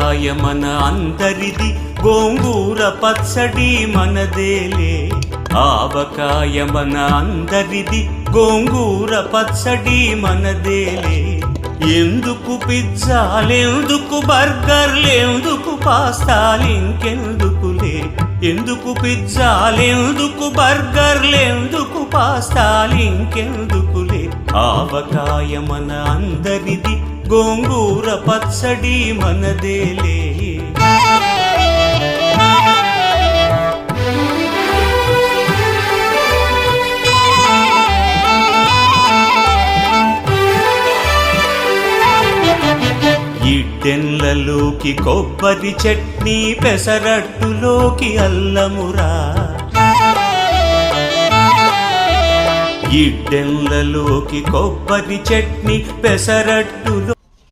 ఆవకాయ మన అందరిది, గోంగూర పచ్చడి మనదేలే. ఆవకాయ మన అందరిది, గోంగూర పచ్చడి మనదేలే. ఎందుకు పిజ్జాలెందుకు బర్గర్లెందుకు పాస్తాలింకెందుకులే. ఎందుకు పిజ్జాలెందుకు బర్గర్లెందుకు పాస్తాలింకెందుకులే. ఆవకాయ మన అందరిది, గోంగూర పచ్చడి మనదేలే. ఇడ్డెన్లలోకి కొబ్బరి చట్నీ, పెసరట్టులోకి అల్లమురా. ఇడ్డెన్లలోకి కొబ్బరి చట్నీ, పెసరట్టులో